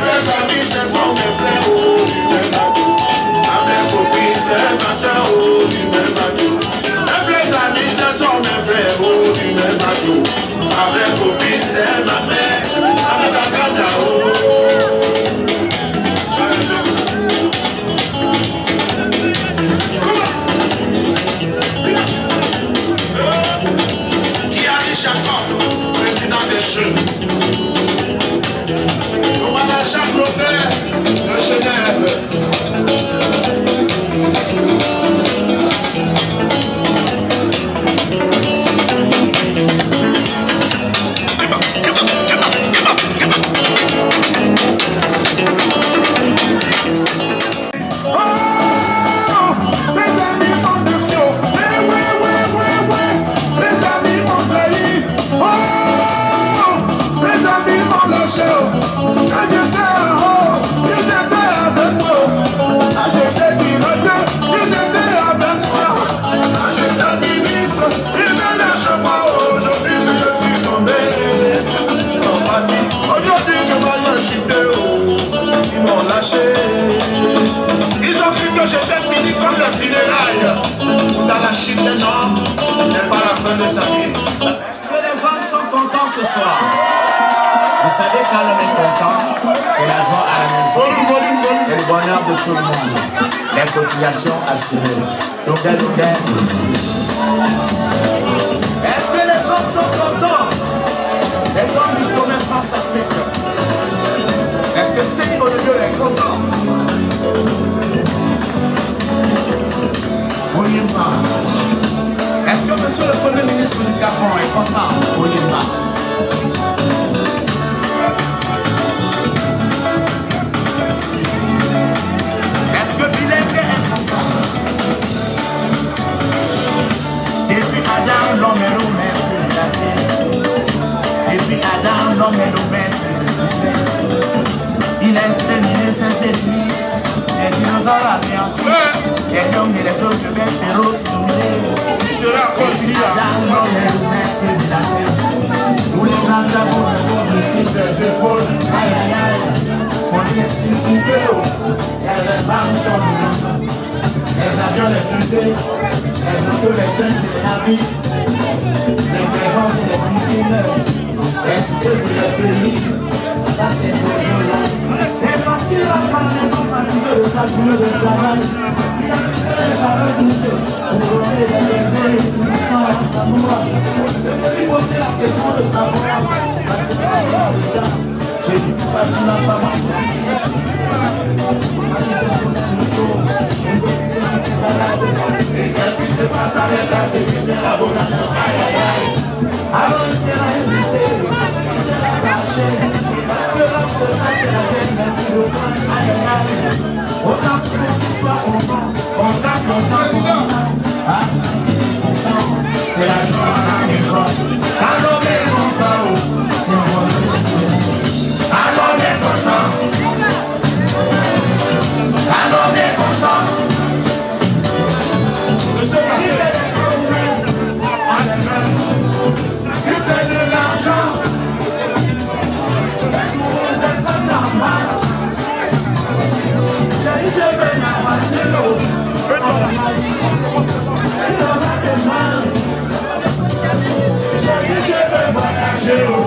mes amis, ce sont mes frères, oh, du même atout. Mes copines, c'est ma soeur, oh, du même atout. Mes amis, ce sont mes frères, oh, du même atout. Mes copines, c'est ma mère, maman Bagana, oh. Qui a dit Jacob, président des jeunes? Commandant Jacques Robert de Genève. Ils ont cru que j'étais fini comme le funérailles. Dans la chute d'un homme, n'est pas la fin de sa vie. Est-ce que les hommes sont contents ce soir? Vous savez quand l'homme est content, c'est la joie à la maison. C'est le bonheur de tout le monde. Les cotisations assurées. Donc, est-ce que les hommes sont contents? Les hommes du sommet France-Afrique. Est-ce que c'est niveau de Dieu est content? Oyema. Est-ce que monsieur le Premier ministre du Gabon est content? Oyema. Est-ce que Bilengue est content? Depuis Adam, l'homme est le maître de la terre. Depuis Adam, l'homme est le maître de l'univers. Il a exterminé ses ennemis, les dinosaures anéantis, les hommes et les autres bêtes féroces dominés. Et puis Adam, l'homme est le maître de la terre. Tous les grands avons reposent sur ses épaules. Aïe aïe aïe, on est électricité, c'est les femmes sont nous. Les avions, les fusées, les autos, les trains et les navires, les maisons et les buildings, les cités et les pays. Ça c'est toujours là. Et parce qu'il a quand les gens fatigués de sa journée de travail, il a poussé les paroles poussées pour donner les baisers et tout ça à sa noix. Je me suis posé la question de savoir, j'ai dit pourquoi tu n'as pas marqué ici. Et qu'est-ce qui se passe avec la sécurité de la bonne? Aïe aïe aïe. Alors il s'est invité, il s'est attaché. Parce que l'homme se passe la peine d'un kilo. Aïe aïe aïe. On a plus qu'il soit content. Content. Ah, c'est la joie à la maison. Quand l'homme est content, c'est moi. Quand l'homme est content. Quand l'homme est content. Il fait des promesses à les mains. Si c'est de l'argent, Jamais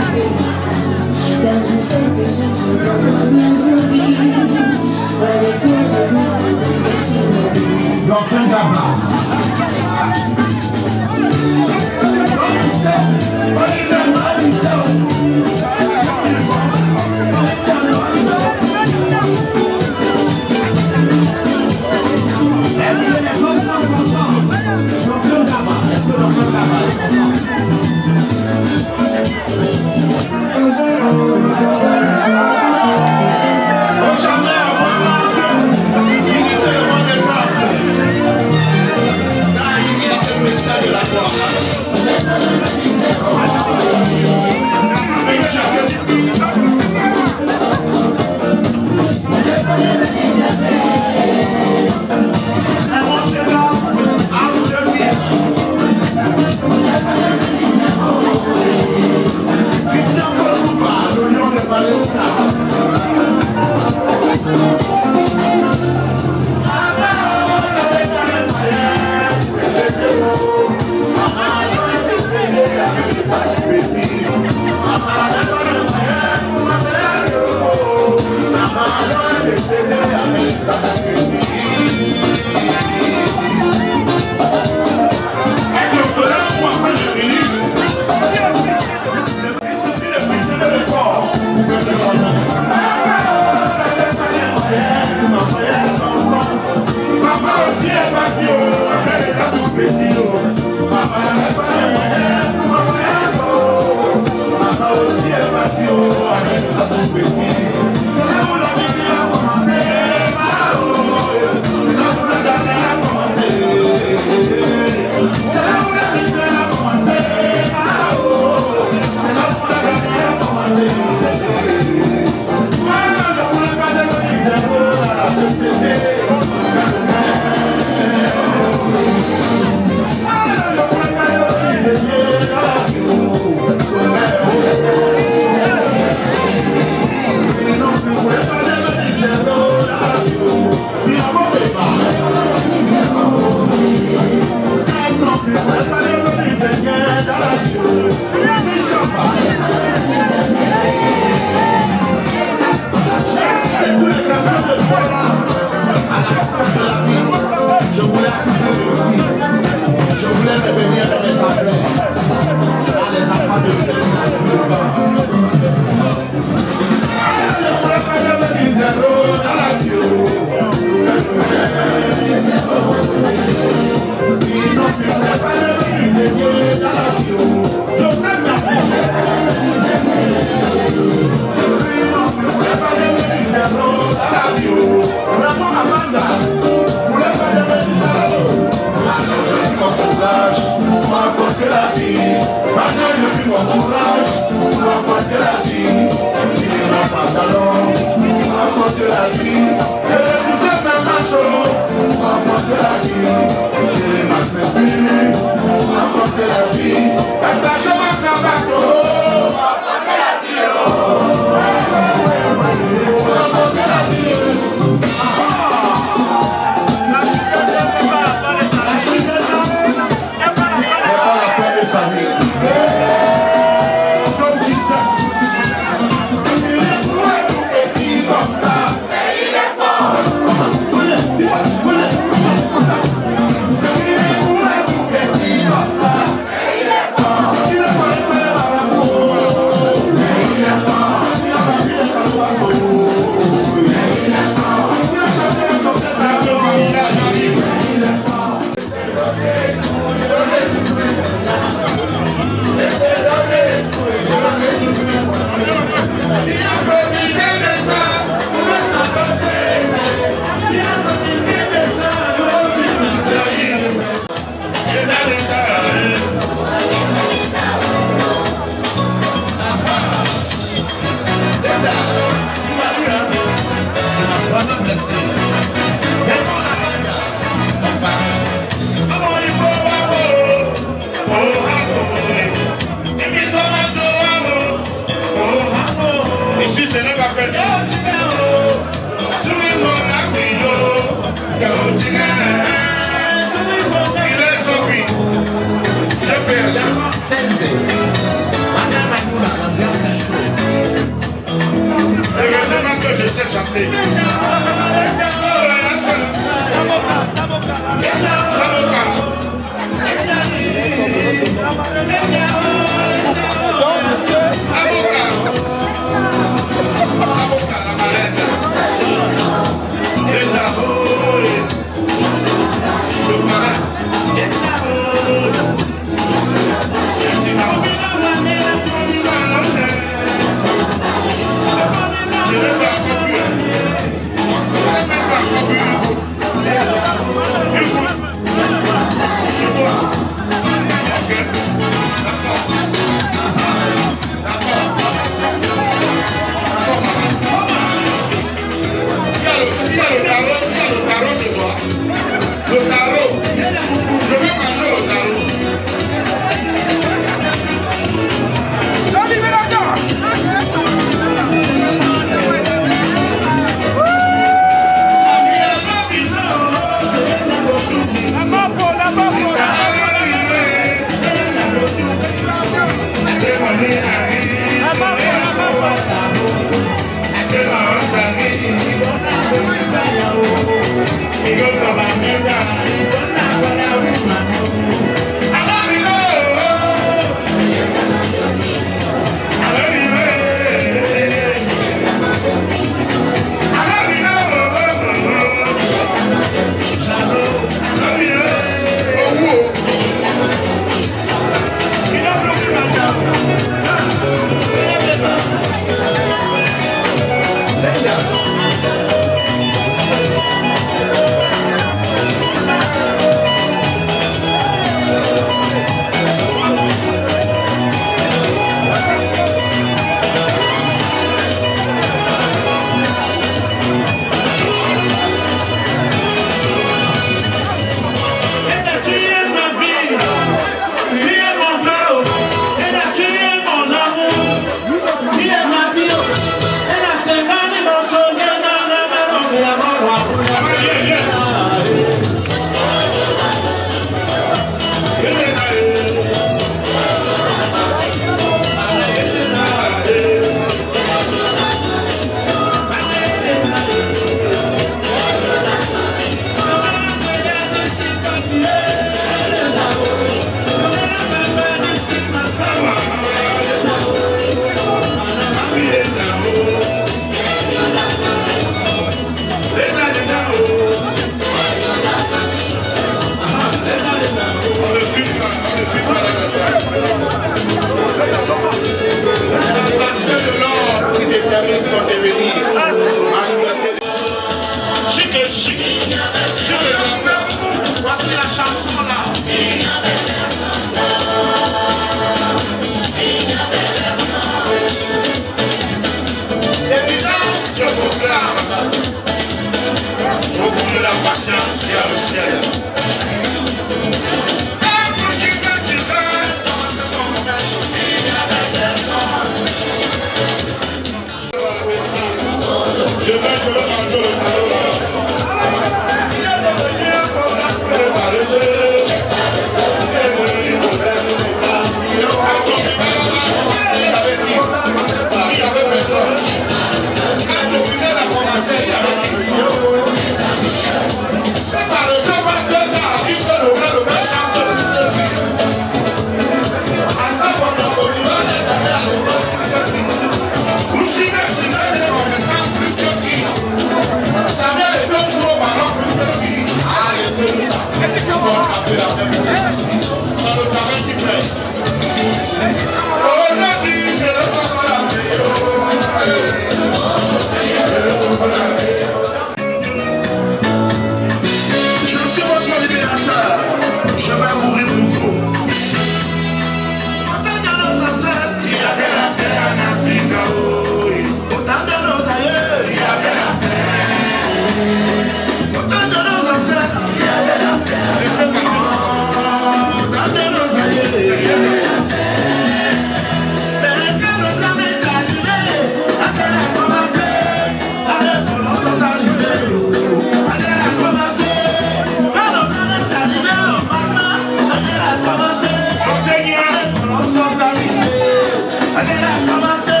commencé,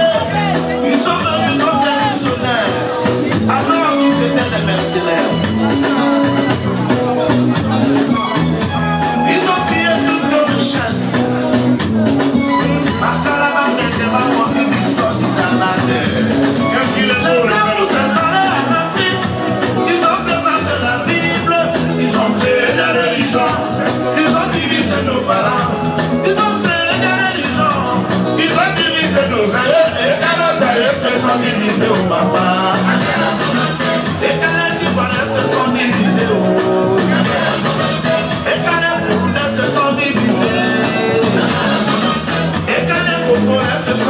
ils sont venus comme des missionnaires, alors qu'ils étaient des mercenaires. Ils ont pillé toutes nos richesses. Ma caravane n'était pas montée du sort du Canada. Qu'est-ce qu'il est pour nous installer en Afrique? Ils ont présenté la Bible, ils ont créé des religions, ils ont divisé nos parents, ils ont créé des religions, ils ont divisé nos aïeux, et quand nos aïeux se sont divisés au papa, et quand les Ivoiriens se sont divisés au et quand les Burundais se sont divisés, et quand les Congolais se sont